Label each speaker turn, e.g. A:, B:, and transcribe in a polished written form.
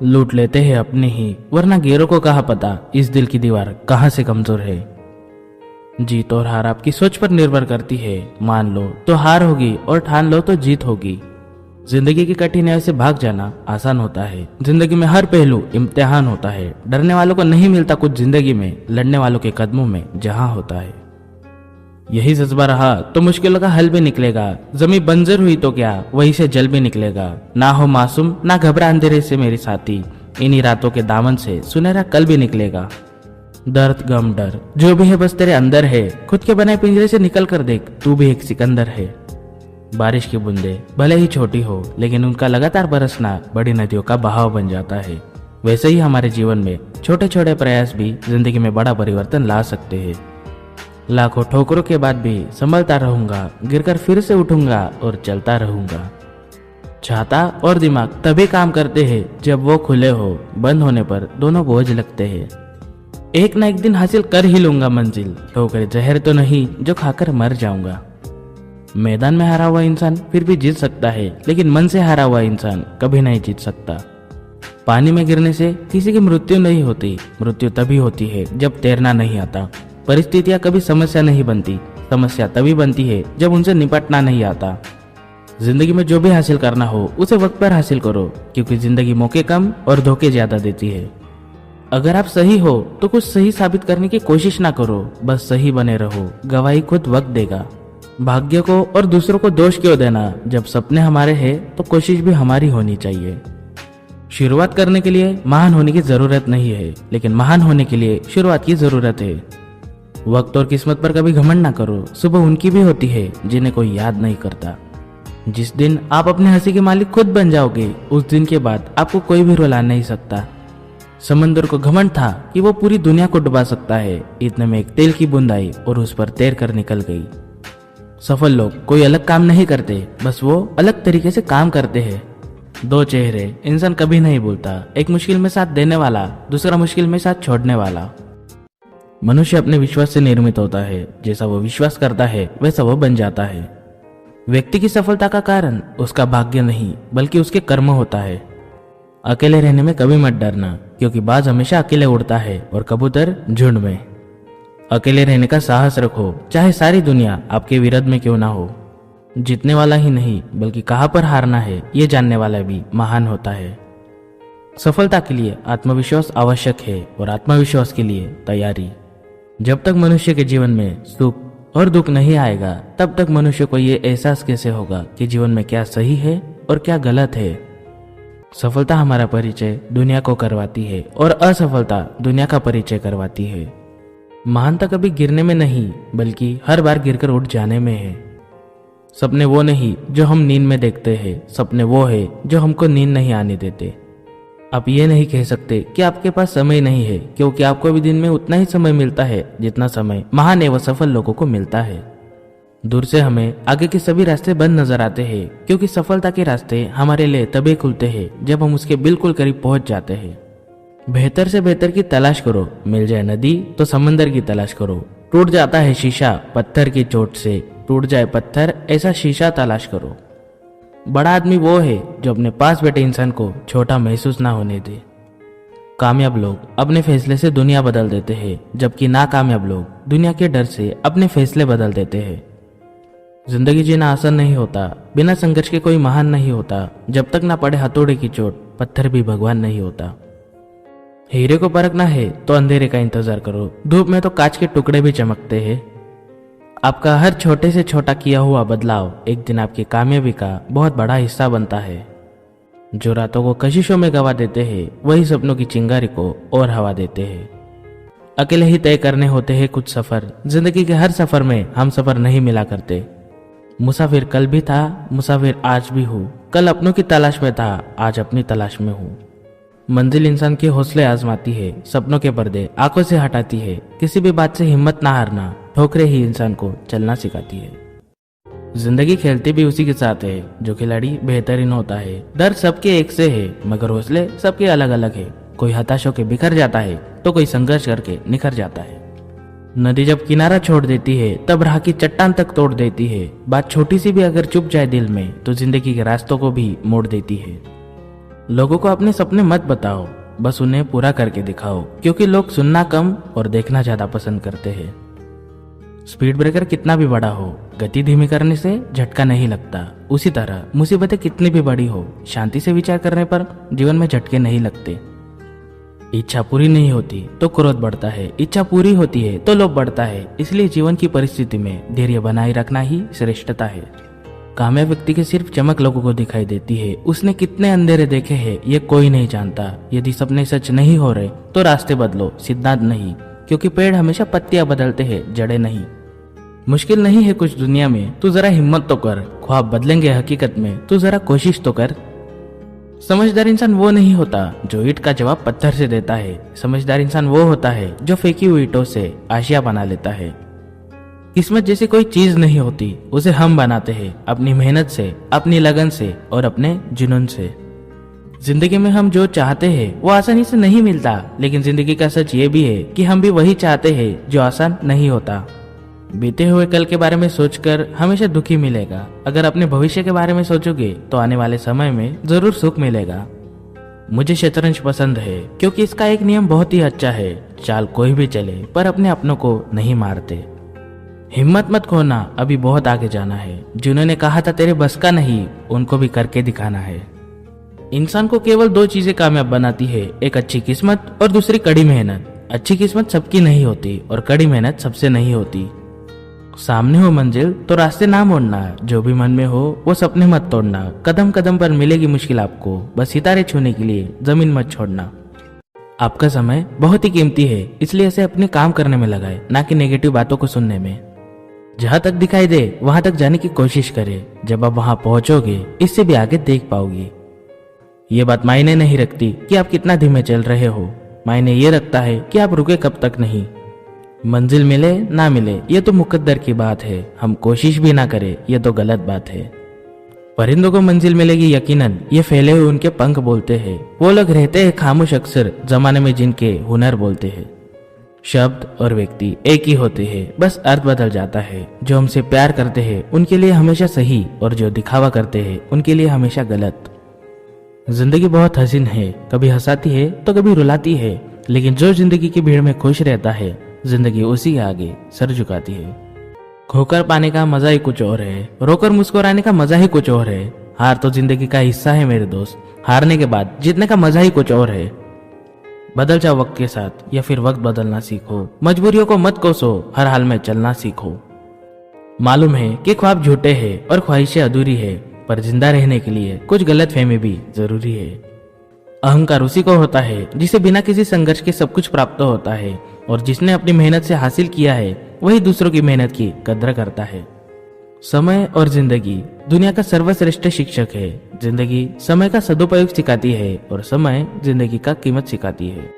A: लूट लेते हैं अपने ही, वरना गैरों को कहाँ पता इस दिल की दीवार कहाँ से कमजोर है। जीत और हार आपकी सोच पर निर्भर करती है। मान लो तो हार होगी और ठान लो तो जीत होगी। जिंदगी की कठिनाइयों से भाग जाना आसान होता है। जिंदगी में हर पहलू इम्तिहान होता है। डरने वालों को नहीं मिलता कुछ जिंदगी में, लड़ने वालों के कदमों में जहां होता है। यही जज्बा रहा तो मुश्किलों का हल भी निकलेगा। जमीन बंजर हुई तो क्या, वहीं से जल भी निकलेगा। ना हो मासूम, ना घबरा अंधेरे से मेरी साथी, इन्हीं रातों के दामन से सुनहरा कल भी निकलेगा। दर्द गम डर जो भी है बस तेरे अंदर है। खुद के बनाए पिंजरे से निकल कर देख, तू भी एक सिकंदर है। बारिश की बूंदे भले ही छोटी हो, लेकिन उनका लगातार बरसना बड़ी नदियों का बहाव बन जाता है। वैसे ही हमारे जीवन में छोटे छोटे प्रयास भी जिंदगी में बड़ा परिवर्तन ला सकते हैं। लाखों ठोकरों के बाद भी संभलता रहूंगा, गिरकर फिर से उठूंगा और चलता रहूंगा। छाता और दिमाग तभी काम करते हैं जब वो खुले हो, बंद होने पर दोनों बोझ लगते हैं। एक ना एक दिन हासिल कर ही लूंगा मंजिल, ठोकर जहर तो नहीं जो खाकर मर जाऊंगा। मैदान में हारा हुआ इंसान फिर भी जीत सकता है, लेकिन मन से हारा हुआ इंसान कभी नहीं जीत सकता। पानी में गिरने से किसी की मृत्यु नहीं होती। मृत्यु तभी होती है जब तैरना नहीं आता। परिस्थितियां कभी समस्या नहीं बनती। समस्या तभी बनती है जब उनसे निपटना नहीं आता। जिंदगी में जो भी हासिल करना हो उसे वक्त पर हासिल करो, क्योंकि जिंदगी मौके कम और धोखे ज्यादा देती है। अगर आप सही हो तो कुछ सही साबित करने की कोशिश ना करो, बस सही बने रहो। गवाही खुद वक्त देगा। भाग्य को और दूसरों को दोष क्यों देना, जब सपने हमारे हैं तो कोशिश भी हमारी होनी चाहिए। शुरुआत करने के लिए महान होने की जरूरत नहीं है, लेकिन महान होने के लिए शुरुआत की जरूरत है। वक्त और किस्मत पर कभी घमंड ना करो। सुबह उनकी भी होती है जिन्हें कोई याद नहीं करता। जिस दिन आप अपने हंसी के मालिक खुद बन जाओगे, उस दिन के बाद आपको कोई भी रुला नहीं सकता। समंदर को घमंड था कि वो पूरी दुनिया को डुबा सकता है। इतने में एक तेल की बूंद आई और उस पर तैर कर निकल गई। सफल लोग कोई अलग काम नहीं करते, बस वो अलग तरीके से काम करते हैं। दो चेहरे इंसान कभी नहीं भूलता, एक मुश्किल में साथ देने वाला, दूसरा मुश्किल में साथ छोड़ने वाला। मनुष्य अपने विश्वास से निर्मित होता है। जैसा वो विश्वास करता है वैसा वो बन जाता है। व्यक्ति की सफलता का कारण उसका भाग्य नहीं, बल्कि उसके कर्म होता है। अकेले रहने में कभी मत डरना, क्योंकि बाज हमेशा अकेले उड़ता है और कबूतर झुंड में। अकेले रहने का साहस रखो, चाहे सारी दुनिया आपके विरोध में क्यों ना हो। जीतने वाला ही नहीं, बल्कि कहाँ पर हारना है ये जानने वाला भी महान होता है। सफलता के लिए आत्मविश्वास आवश्यक है और आत्मविश्वास के लिए तैयारी। जब तक मनुष्य के जीवन में सुख और दुख नहीं आएगा, तब तक मनुष्य को ये एहसास कैसे होगा कि जीवन में क्या सही है और क्या गलत है। सफलता हमारा परिचय दुनिया को करवाती है और असफलता दुनिया का परिचय करवाती है। महानता कभी गिरने में नहीं, बल्कि हर बार गिरकर उठ जाने में है। सपने वो नहीं जो हम नींद में देखते हैं, सपने वो है जो हमको नींद नहीं आने देते। आप ये नहीं कह सकते कि आपके पास समय नहीं है, क्योंकि आपको भी दिन में उतना ही समय मिलता है जितना समय महान एवं सफल लोगों को मिलता है। दूर से हमें आगे के सभी रास्ते बंद नजर आते हैं, क्योंकि सफलता के रास्ते हमारे लिए तभी खुलते हैं जब हम उसके बिल्कुल करीब पहुंच जाते हैं। बेहतर से बेहतर की तलाश करो, मिल जाए नदी तो समंदर की तलाश करो। टूट जाता है शीशा पत्थर की चोट से, टूट जाए पत्थर ऐसा शीशा तलाश करो। बड़ा आदमी वो है जो अपने पास बैठे इंसान को छोटा महसूस ना होने दे। कामयाब लोग अपने फैसले से दुनिया बदल देते हैं, जबकि नाकामयाब लोग दुनिया के डर से अपने फैसले बदल देते हैं। जिंदगी जीना आसान नहीं होता, बिना संघर्ष के कोई महान नहीं होता। जब तक ना पड़े हथौड़े की चोट, पत्थर भी भगवान नहीं होता। हीरे को परखना है तो अंधेरे का इंतजार करो, धूप में तो कांच के टुकड़े भी चमकते हैं। आपका हर छोटे से छोटा किया हुआ बदलाव एक दिन आपकी कामयाबी का बहुत बड़ा हिस्सा बनता है। जो रातों को कशिशों में गवा देते हैं, वही सपनों की चिंगारी को और हवा देते हैं। अकेले ही तय करने होते हैं कुछ सफर। जिंदगी के हर सफर में हम सफर नहीं मिला करते। मुसाफिर कल भी था, मुसाफिर आज भी हूँ। कल अपनों की तलाश में था, आज अपनी तलाश में हूँ। मंजिल इंसान के हौसले आजमाती है, सपनों के पर्दे आंखों से हटाती है। किसी भी बात से हिम्मत ना हारना, ठोकरें ही इंसान को चलना सिखाती है। जिंदगी खेलती भी उसी के साथ है जो खिलाड़ी बेहतरीन होता है। डर सबके एक से है, मगर हौसले सबके अलग अलग है। कोई हताश होकर बिखर जाता है तो कोई संघर्ष करके निखर जाता है। नदी जब किनारा छोड़ देती है तब राह की चट्टान तक तोड़ देती है। बात छोटी सी भी अगर चुप जाए दिल में तो जिंदगी के रास्तों को भी मोड़ देती है। लोगों को अपने सपने मत बताओ, बस उन्हें पूरा करके दिखाओ, क्योंकि लोग सुनना कम और देखना ज्यादा पसंद करते हैं। स्पीड ब्रेकर कितना भी बड़ा हो, गति धीमी करने से झटका नहीं लगता। उसी तरह मुसीबतें कितनी भी बड़ी हो, शांति से विचार करने पर जीवन में झटके नहीं लगते। इच्छा पूरी नहीं होती तो क्रोध बढ़ता है, इच्छा पूरी होती है तो लोभ बढ़ता है। इसलिए जीवन की परिस्थिति में धैर्य बनाए रखना ही श्रेष्ठता है। कामयाब व्यक्ति की सिर्फ चमक लोगों को दिखाई देती है, उसने कितने अंधेरे देखे हैं ये कोई नहीं जानता। यदि सपने सच नहीं हो रहे तो रास्ते बदलो, सिद्धांत नहीं, क्योंकि पेड़ हमेशा पत्तियां बदलते हैं, जड़ें नहीं। मुश्किल नहीं है कुछ दुनिया में, तू जरा हिम्मत तो कर। ख्वाब बदलेंगे हकीकत में, तू जरा कोशिश तो कर। समझदार इंसान वो नहीं होता जो ईंट का जवाब पत्थर से देता है। समझदार इंसान वो होता है जो फेंकी हुई ईंटों से आशिया बना लेता है। किस्मत जैसी कोई चीज नहीं होती, उसे हम बनाते हैं अपनी मेहनत से, अपनी लगन से और अपने जुनून से। जिंदगी में हम जो चाहते हैं वो आसानी से नहीं मिलता, लेकिन जिंदगी का सच ये भी है कि हम भी वही चाहते हैं जो आसान नहीं होता। बीते हुए कल के बारे में सोचकर हमेशा दुखी मिलेगा, अगर अपने भविष्य के बारे में सोचोगे तो आने वाले समय में जरूर सुख मिलेगा। मुझे शतरंज पसंद है क्योंकि इसका एक नियम बहुत ही अच्छा है, चाल कोई भी चले पर अपने अपनों को नहीं मारते। हिम्मत मत खोना, अभी बहुत आगे जाना है। जिन्होंने कहा था तेरे बस का नहीं, उनको भी करके दिखाना है। इंसान को केवल दो चीजें कामयाब बनाती है, एक अच्छी किस्मत और दूसरी कड़ी मेहनत। अच्छी किस्मत सबकी नहीं होती और कड़ी मेहनत सबसे नहीं होती। सामने हो मंजिल तो रास्ते ना मोड़ना, जो भी मन में हो वो सपने मत तोड़ना। कदम कदम पर मिलेगी मुश्किल आपको, बस सितारे छूने के लिए जमीन मत छोड़ना। आपका समय बहुत ही कीमती है, इसलिए इसे अपने काम करने में लगाए, ना कि नेगेटिव बातों को सुनने में। जहां तक दिखाई दे वहां तक जाने की कोशिश करें, जब आप वहां पहुंचोगे इससे भी आगे देख पाओगे। ये बात मायने नहीं रखती कि आप कितना धीमे चल रहे हो, मायने ये रखता है कि आप रुके कब तक नहीं। मंजिल मिले ना मिले ये तो मुकद्दर की बात है, हम कोशिश भी ना करें ये तो गलत बात है। परिंदों को मंजिल मिलेगी यकीनन, ये फैले हुए उनके पंख बोलते हैं। वो लोग रहते हैं खामोश अक्सर जमाने में जिनके हुनर बोलते हैं। शब्द और व्यक्ति एक ही होते हैं, बस अर्थ बदल जाता है। जो हमसे प्यार करते हैं उनके लिए हमेशा सही, और जो दिखावा करते हैं उनके लिए हमेशा गलत। जिंदगी बहुत हसीन है, कभी हंसाती है तो कभी रुलाती है, लेकिन जो जिंदगी की भीड़ में खुश रहता है जिंदगी उसी के आगे सर झुकाती है। खोकर पाने का मजा ही कुछ और है, रोकर मुस्कुराने का मजा ही कुछ और है। हार तो जिंदगी का हिस्सा है मेरे दोस्त, हारने के बाद जीतने का मजा ही कुछ और है। बदल जाओ वक्त के साथ या फिर वक्त बदलना सीखो। मजबूरियों को मत कोसो, हर हाल में चलना सीखो। मालूम है कि ख्वाब झूठे हैं और ख्वाहिशें अधूरी है, पर जिंदा रहने के लिए कुछ गलतफहमी भी जरूरी है। अहंकार उसी को होता है जिसे बिना किसी संघर्ष के सब कुछ प्राप्त होता है, और जिसने अपनी मेहनत से हासिल किया है वही दूसरों की मेहनत की कद्र करता है। समय और जिंदगी दुनिया का सर्वश्रेष्ठ शिक्षक है। जिंदगी समय का सदुपयोग सिखाती है और समय जिंदगी का कीमत सिखाती है।